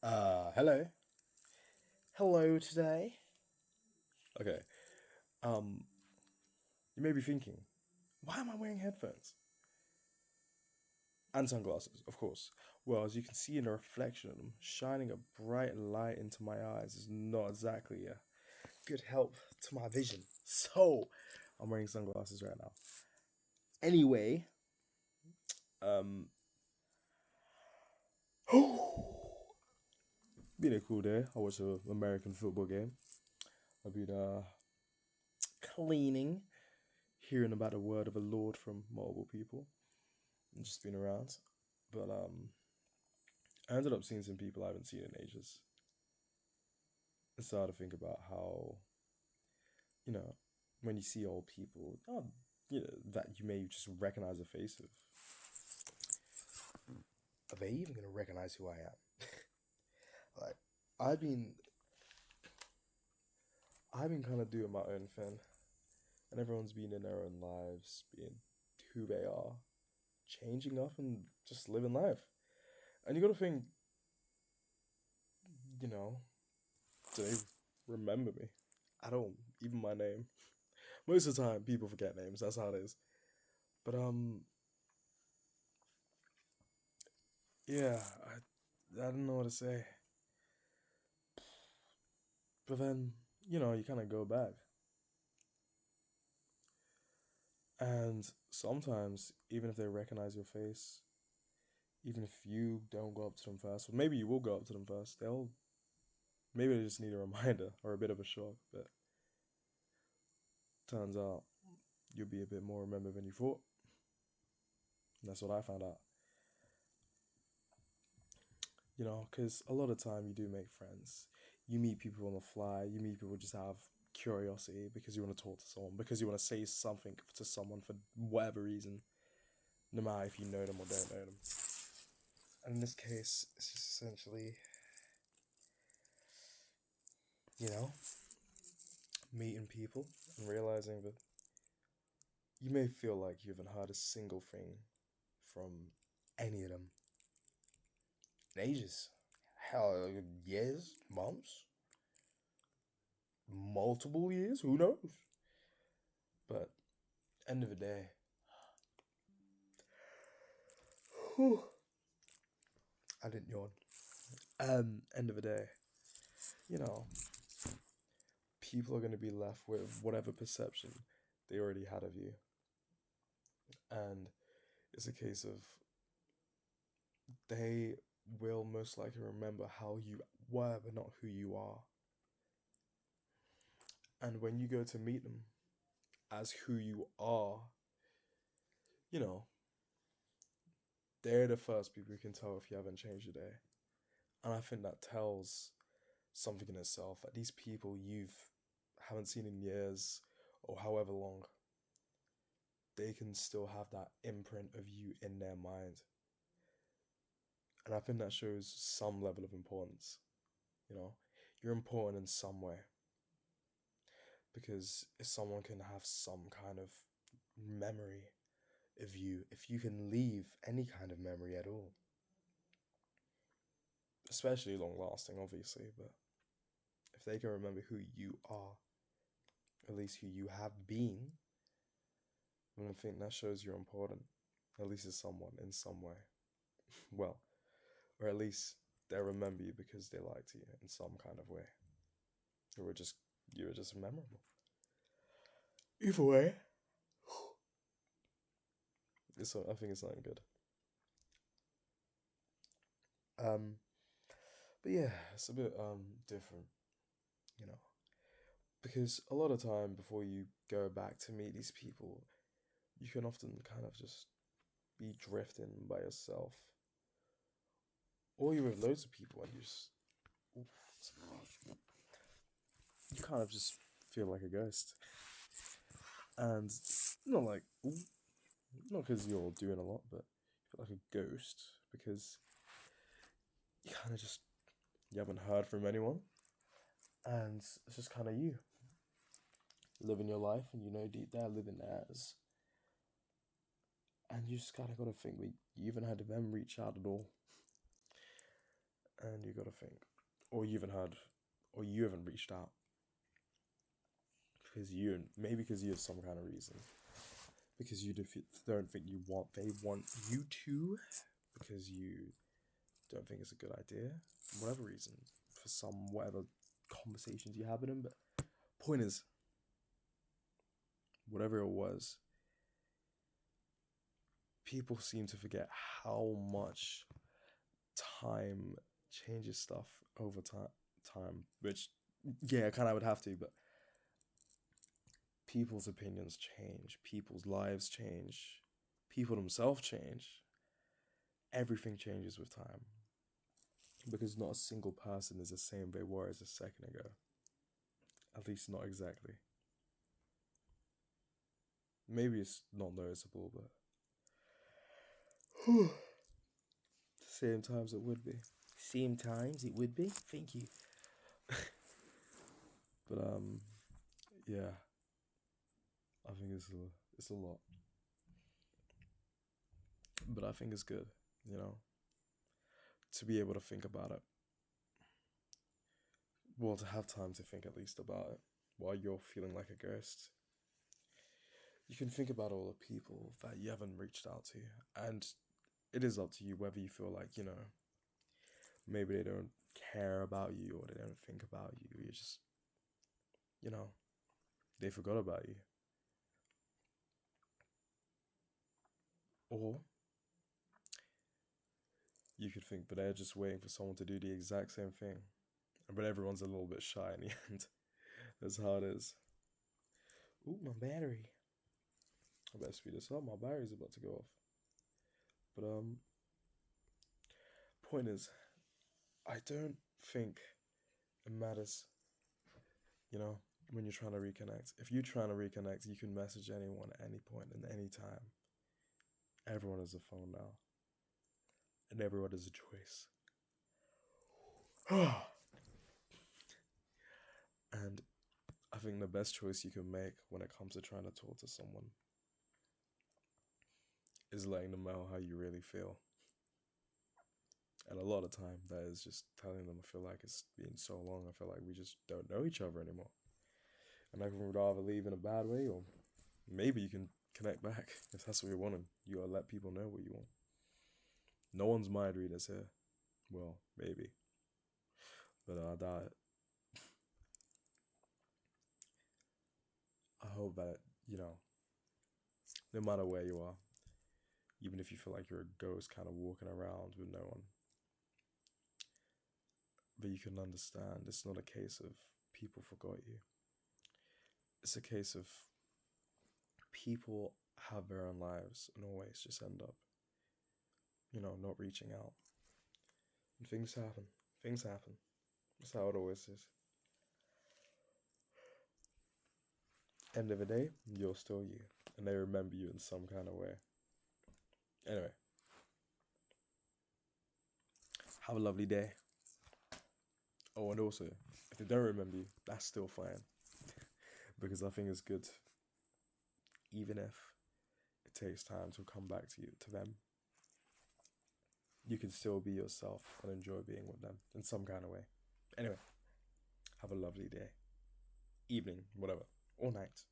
Hello. Hello today. Okay. Um, you may be thinking, why am I wearing headphones? And sunglasses, of course. Well, as you can see in the reflection of them, shining a bright light into my eyes is not exactly a good help to my vision. So, I'm wearing sunglasses right now. Anyway, um, been a cool day. I watched an American football game. I've been cleaning, hearing about the word of the Lord from multiple people, and just been around. But I ended up seeing some people I haven't seen in ages. I started to think about how, you know, when you see old people, that you may just recognize the face of, are they even gonna recognize who I am? Like, I've been, I've been kind of doing my own thing, and everyone's been in their own lives, being who they are, changing up and just living life. And you got to think, you know, do they remember me? I don't even my name. Most of the time, people forget names. That's how it is. But yeah, I don't know what to say. But then, you kind of go back. And sometimes, even if they recognize your face, even if you don't go up to them first, or maybe you will go up to them first, maybe they just need a reminder or a bit of a shock. But turns out you'll be a bit more remembered than you thought. And that's what I found out. Because a lot of time you do make friends. You meet people on the fly. You meet people just have curiosity because you want to talk to someone, because you want to say something to someone for whatever reason, no matter if you know them or don't know them. And in this case, it's just essentially, you know, meeting people and realizing that you may feel like you haven't heard a single thing from any of them in ages. Hell, years, months, multiple years, who knows? But end of the day, whew, I didn't yawn. End of the day, you know, people are going to be left with whatever perception they already had of you. And it's a case of they will most likely remember how you were, but not who you are. And when you go to meet them as who you are, you know, they're the first people who can tell if you haven't changed today. And I think that tells something in itself that these people you've haven't seen in years or however long, they can still have that imprint of you in their mind. And I think that shows some level of importance. You know, you're important in some way. Because if someone can have some kind of memory of you, if you can leave any kind of memory at all, especially long lasting, obviously, but if they can remember who you are, at least who you have been, then I think that shows you're important, at least to someone in some way. Well, or at least they remember you because they liked you in some kind of way. Or were just you were just memorable. Either way, I think it's something good. Um, but yeah, it's a bit different, you know, because a lot of time before you go back to meet these people, you can often kind of just be drifting by yourself, or you're with loads of people and you kind of just feel like a ghost, and not like not because you're doing a lot, but you feel like a ghost because you kind of just you haven't heard from anyone, and it's just kind of you living your life, and deep down living theirs, and you just kind of got to think, you even had them reach out at all, And you gotta think, or you even heard, or you haven't reached out because you have some kind of reason, because you don't think you want, they want you to, because you don't think it's a good idea, whatever reason, for some whatever conversations you have with them. But point is, whatever it was, people seem to forget how much time changes stuff over time, which, yeah, kind of would have to, but people's opinions change, people's lives change, people themselves change. Everything changes with time, because not a single person is the same they were as a second ago. At least not exactly. Maybe it's not noticeable, but same times it would be. Same times it would be. Thank you. But yeah, I think it's a lot. But I think it's good, you know, to be able to think about it. Well, to have time to think at least about it while you're feeling like a ghost. You can think about all the people that you haven't reached out to, and it is up to you whether you feel like, maybe they don't care about you, or they don't think about you. You just, you know, they forgot about you. Or you could think, but they're just waiting for someone to do the exact same thing. But everyone's a little bit shy in the end. That's how it is. Ooh, my battery. I better speed this up. My battery's about to go off. But point is, I don't think it matters, when you're trying to reconnect. If you're trying to reconnect, you can message anyone at any point and any time. Everyone has a phone now, and everyone has a choice. And I think the best choice you can make when it comes to trying to talk to someone is letting them know how you really feel. And a lot of time, that is just telling them, I feel like it's been so long, I feel like we just don't know each other anymore. And I would rather leave in a bad way, or maybe you can connect back if that's what you're wanting. You gotta let people know what you want. No one's mind readers here. Well, maybe. But I doubt it. I hope that, no matter where you are, even if you feel like you're a ghost kind of walking around with no one, but you can understand it's not a case of people forgot you. It's a case of people have their own lives and always just end up, not reaching out. And things happen. Things happen. That's how it always is. End of the day, you're still you. And they remember you in some kind of way. Anyway, have a lovely day. Oh, and also, if they don't remember you, that's still fine. Because I think it's good, even if it takes time to come back to them. You can still be yourself and enjoy being with them in some kind of way. Anyway, have a lovely day, evening, whatever, or night.